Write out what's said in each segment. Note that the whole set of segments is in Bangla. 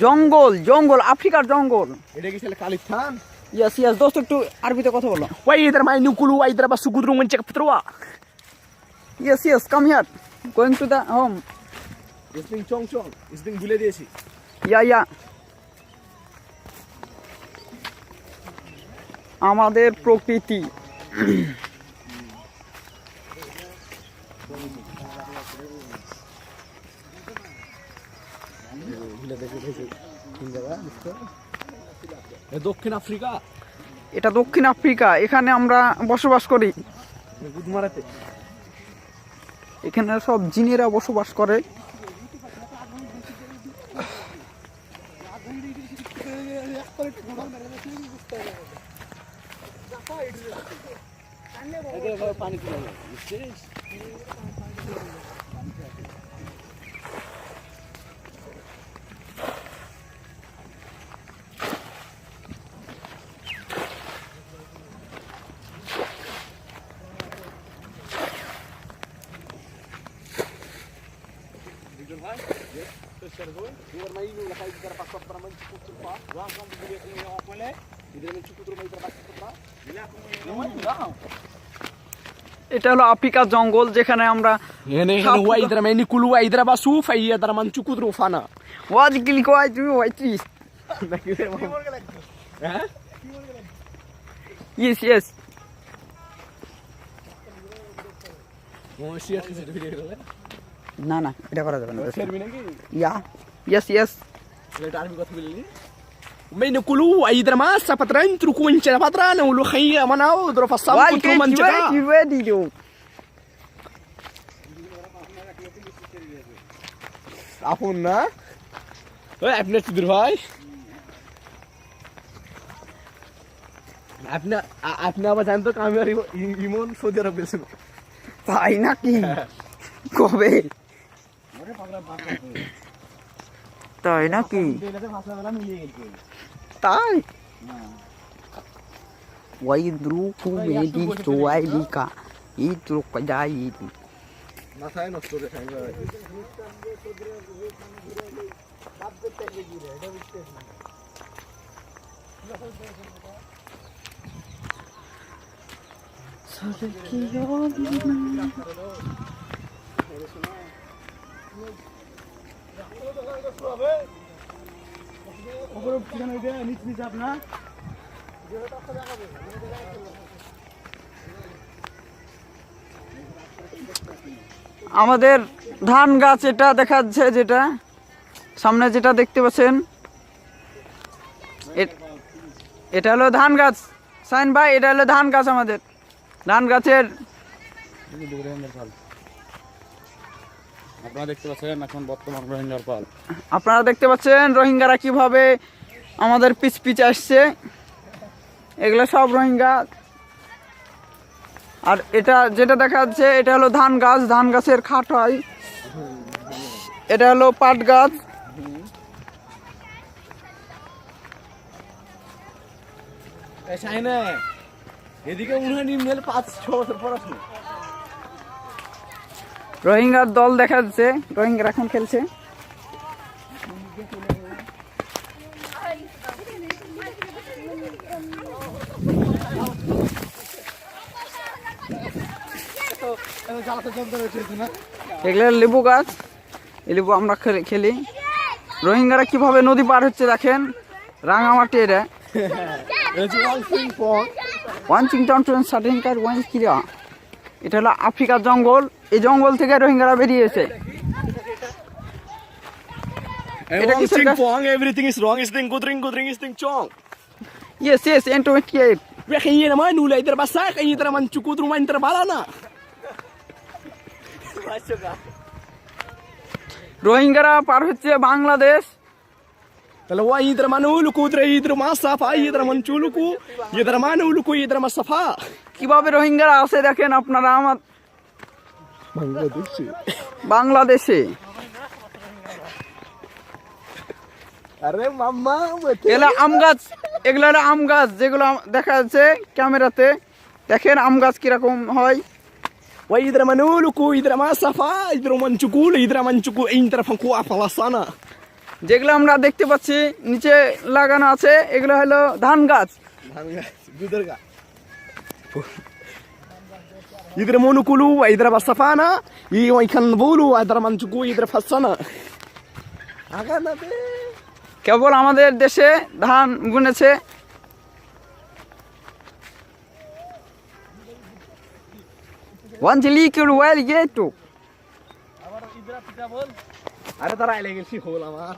জঙ্গল জঙ্গল আফ্রিকার জঙ্গল। এটা কি ছেলে কালিস্তান? ইয়েস ইয়েস দোস্ত একটু আরবিতে কথা বলো। ওই ইদার মাই নুকুলু ওই ইদার বাসু কুদরু মন চেক পত্রওয়া। Yes yes come here going to the home. ইসদিন চং চং ইসদিন ভুলে দিয়েছি। ইয়া আমাদের প্রকৃতি। দক্ষিণ আফ্রিকা। এটা দক্ষিণ আফ্রিকা, এখানে আমরা বসবাস করি। এখানে সব জিনেরা বসবাস করে। এটা হলো আফ্রিকার জঙ্গল যেখানে আমরা না না এটা করা যাবে না। Yes yes Main kulu ay drama sa patran truku incha patran ulu khayya manao dro fasam kutru manjaga ready do আপন না ওই আপনি সুদূর ভাই আপনি আবার জানতো আমি আর ইমন সৌদি আরব গেছিল তাই নাকি? কবে? তাই নাকি? তাই ওয়াইদ্রুকু মেদি সোয়াইদিকা ইদ্রুক পাজাইদি মাথায় নষ্ট করে খাই ভাই আমাদের ধান গাছ এটা দেখাচ্ছে, যেটা সামনে যেটা দেখতে পাচ্ছেন এটা হলো ধান গাছ। সাইন ভাই এটা হলো ধান গাছ, আমাদের ধান গাছের আপনারা দেখতে পাচ্ছেন এখন বর্তমান রোহিঙ্গার পাল। আপনারা দেখতে পাচ্ছেন রোহিঙ্গারা কিভাবে আমাদের পিছ আসছে। এগুলো সব রোহিঙ্গা। আর এটা যেটা দেখা যাচ্ছে এটা হলো ধান গাছ, ধান গাছের খাট হয়। এটা হলো পাট গাছ। এদিকে মনে হয় 5-6 বছর পড়াশোনা। রোহিঙ্গার দল দেখা যাচ্ছে, রোহিঙ্গারা এখন খেলছে। এগুলো লেবু গাছ, এই লেবু আমরা খেলি। রোহিঙ্গারা কিভাবে নদী পার হচ্ছে দেখেন, রাঙামাটি। এটা এটা হলো আফ্রিকার জঙ্গল। এই জঙ্গল থেকে রোহিঙ্গারা বেরিয়েছে। Yes, yes, N28. রোহিঙ্গারা পার হচ্ছে বাংলাদেশ। তাহলে ওই ইদর মানুলুকু ইদর মাসাফা ইদর মনচুলুকু ইদর মানুলুকু ইদর মাসাফা কিভাবে রোহিঙ্গারা আছে দেখেন আপনারা। আমার বাংলাদেশে আরে মাম্মা এগুলো আম গাছ, এগুলো হলো আম গাছ যেগুলো দেখা যাচ্ছে ক্যামেরাতে। দেখেন আম গাছ কিরকম হয়। ওই ইদর মানুলুকু ইদর মাসাফা ইদর মনচুকুল ইদর মনচুকু ইন তরফ কো আফলাসানা যেগুলো আমরা দেখতে পাচ্ছি নিচে লাগানো আছে এগুলো হলো ধান গাছ। দুধের গাছ। ইদরে মনুকুলু ইদরে বাসাফানা ই ওইখান বলু ইদরে মানচুকু ইদরে ফাসানা আগা না বে। কেবল আমাদের দেশে ধান বুনেছে। ওয়ানজলি কেউ ওয়াইল গেটু আবার ইদরা পিতা বল। আরে তারা আইলে গেছি হল আমার।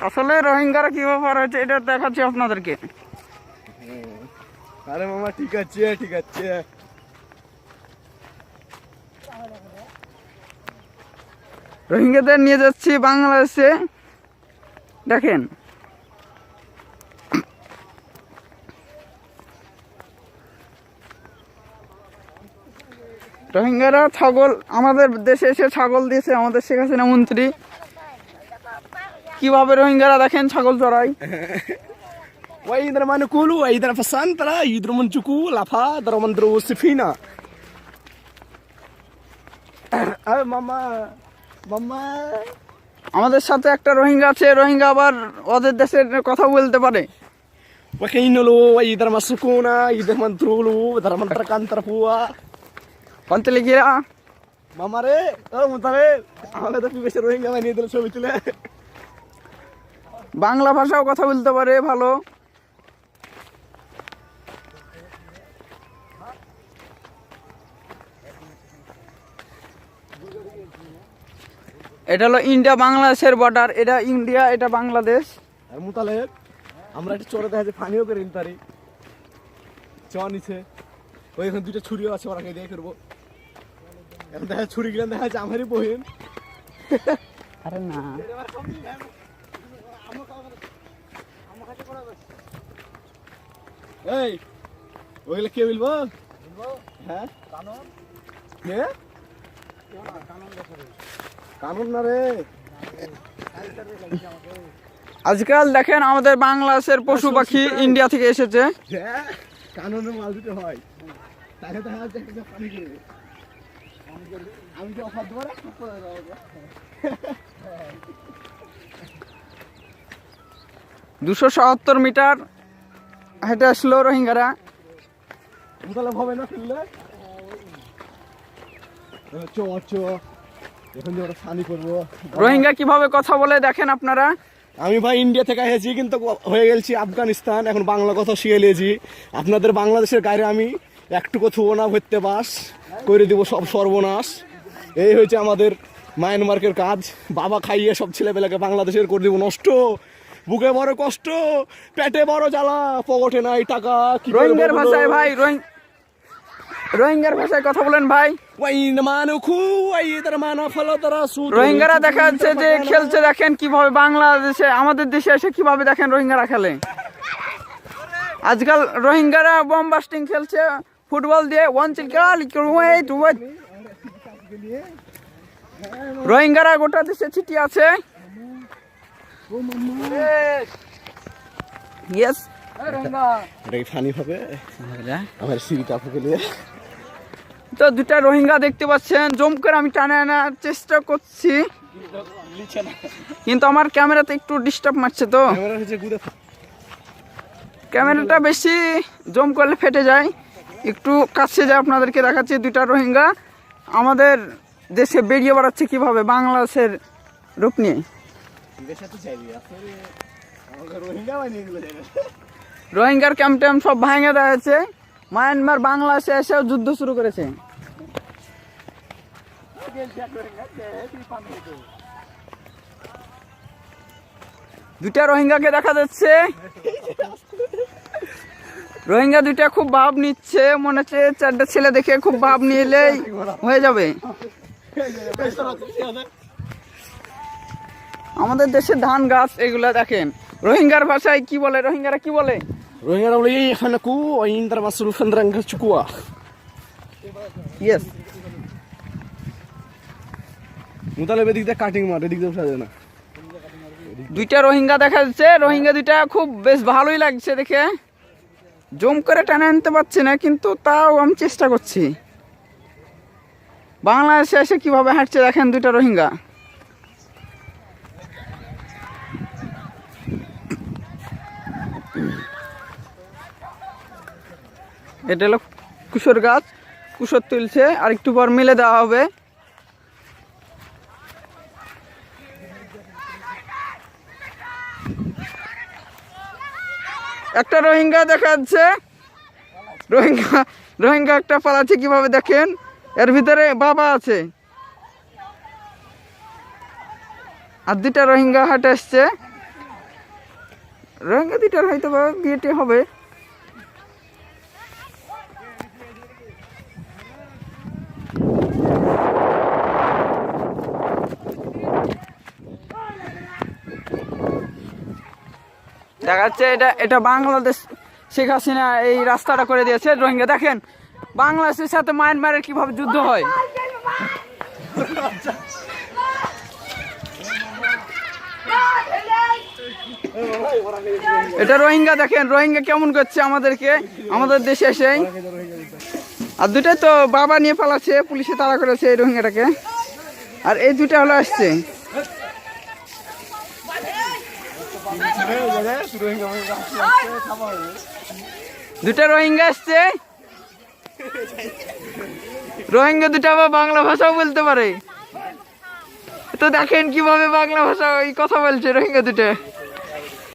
আসলে রোহিঙ্গারা কি ব্যাপার হয়েছে এটা দেখাচ্ছি আপনাদেরকে। আরে মামা ঠিক আছে ঠিক আছে। রোহিঙ্গাদের নিয়ে যাচ্ছি বাংলাদেশে। দেখেন রোহিঙ্গারা ছাগল আমাদের দেশে এসে ছাগল দিয়েছে আমাদের শেখ হাসিনা মন্ত্রী। কিভাবে রোহিঙ্গারা দেখেন ছাগল চড়াই। ওই ইদরে মানকুলু ইদরে ফাসান্তারা ইদরে মানচুকু লাফা দরমন্দ্র সিফিনা। আরে মামা মামা আমাদের সাথে একটা রোহিঙ্গা আছে। রোহিঙ্গা আবার ওদের দেশের কথা বলতে পারে। ওয়াকিনলু ইদরে মাসুকুনা ইদরে মন্ত্রুলু দরমন্ত্র কান্তরপুয়া কন্তে লিখিরা মামা রে ও মুতারে আমাকে তো বেশি রোহিঙ্গা বানিয়ে দিল ছবি তুলে। বাংলা ভাষাও কথা বলতে পারে ভালো। এটা হলো ইন্ডিয়া বাংলাদেশের বর্ডার। এটা ইন্ডিয়া এটা বাংলাদেশ। আর মুতালে আমরা একটা চোরে দেখা যায় ফানিও করে ইনতারি চ নিছে। ওই এখন দুটো ছুরিও আছে ওরা দিয়ে করবো। এখন দেখা ছুরি গিলান দেখা যাচ্ছে আমারই বহিন। আরে না এই ওইগুলো কে বলবো? হ্যাঁ কানুন না রে। আজকাল দেখেন আমাদের বাংলাদেশের পশু পাখি ইন্ডিয়া থেকে এসেছে। কানুনের মাল দিতে হয় তাকে দেখা যাচ্ছে একটা পানি করবে। আমি তো অফার দেবো না 277 মিটার হেঁটে আসলো রোহিঙ্গারা। তাহলে হবে না ফেললে এখন যে ওরা পানি করবো। রোহিঙ্গা কিভাবে কথা বলে দেখেন আপনারা। আমি ভাই ইন্ডিয়া থেকে এসেছি কিন্তু হয়ে গেছি আফগানিস্তান। এখন বাংলা কথা শিখে নিয়েছি। আপনাদের বাংলাদেশের গায়ে আমি একটু থুবো না ভরতে বাস করে দিব সব সর্বনাশ। এই হয়েছে আমাদের মায়ানমার্কের কাজ। বাবা খাইয়ে সব ছেলেপেলাকে বাংলাদেশের করে দিব নষ্ট। বুকে বড় কষ্ট পেটে বড় জ্বালা পকেটে নাই টাকা। রোহিঙ্গার ভাষায় ভাই রোহিঙ্গার ভাষায় কথা বলেন ভাই। রোহিঙ্গারা দেখা যাচ্ছে যে খেলছে দেখেন কিভাবে বাংলাদেশে আমাদের দেশে এসে কিভাবে দেখেন রোহিঙ্গারা খেলে। আজকাল রোহিঙ্গারা বম বাস্টিং খেলছে ফুটবল দিয়ে। রোহিঙ্গারা গোটা দেশে ছিটিয়ে আছে। ইয়েস ফানি হবে আমার সিরিটা ফুকে। তো দুটা রোহিঙ্গা দেখতে পাচ্ছেন। জম করে আমি টানে আনার চেষ্টা করছি কিন্তু আমার ক্যামেরাতে একটু ডিস্টার্ব মারছে। তো ক্যামেরাটা বেশি জম করলে ফেটে যায়। একটু কাছে যায় আপনাদেরকে দেখাচ্ছি। দুটা রোহিঙ্গা আমাদের দেশে বেরিয়ে বেড়াচ্ছে কিভাবে বাংলাদেশের রূপ নিয়ে। রোহিঙ্গার ক্যাম্প ট্যাম্প সব ভাঙে দেওয়া হয়েছে। মায়ানমার বাংলাদেশে এসেও যুদ্ধ শুরু করেছে। দুটা রোহিঙ্গাকে দেখা যাচ্ছে। রোহিঙ্গা দুইটা খুব ভাব নিচ্ছে। মনে হচ্ছে চারটা ছেলে দেখে খুব ভাব নিলেই হয়ে যাবে। আমাদের দেশে ধান গাছ এগুলা দেখেন। রোহিঙ্গার ভাষায় কি বলে? রোহিঙ্গারা কি বলে? রোহিঙ্গারা বলে এখানে কু ইন্দ্র মাসুল ফন্দ্রাঙ্গা চুকুয়া। ইয়েস মুতালে এদিক দিয়ে কাটিং মার এদিক দিয়ে উঠা যায় না। দুইটা রোহিঙ্গা দেখা যাচ্ছে। রোহিঙ্গা দুইটা খুব বেশ ভালোই লাগছে দেখে। জম করে টানে আনতে পারছি না কিন্তু তাও আমি চেষ্টা করছি। বাংলাদেশে এসে কিভাবে হাঁটছে দেখেন দুইটা রোহিঙ্গা। এটা হলো কুসর গাছ, কুসর তুলছে আর একটু পর মিলে দেওয়া হবে। একটা রোহিঙ্গা দেখা যাচ্ছে, রোহিঙ্গা একটা পালাচ্ছে কিভাবে দেখেন, এর ভিতরে বাবা আছে আর দুটা রোহিঙ্গা হাটে আসছে। রোহিঙ্গা দুটার হয়তো বা বিয়েটি হবে। দেখা যাচ্ছে এটা বাংলাদেশ, শেখ হাসিনা এই রাস্তাটা করে দিয়েছে। রোহিঙ্গা দেখেন বাংলাদেশের সাথে মায়ানমারের কিভাবে যুদ্ধ হয়। এটা রোহিঙ্গা দেখেন, রোহিঙ্গা কেমন করছে আমাদেরকে, আমাদের দেশে এসে। আর দুটাই তো বাবা নিয়ে পালাচ্ছে, পুলিশে তাড়া করেছে এই রোহিঙ্গাটাকে। আর এই দুটা হলো আসছে, দুটা রোহিঙ্গা আসছে। রোহিঙ্গা দুটা আবার বাংলা ভাষাও বলতে পারে। তো দেখেন কিভাবে বাংলা ভাষা কথা বলছে রোহিঙ্গা দুটা।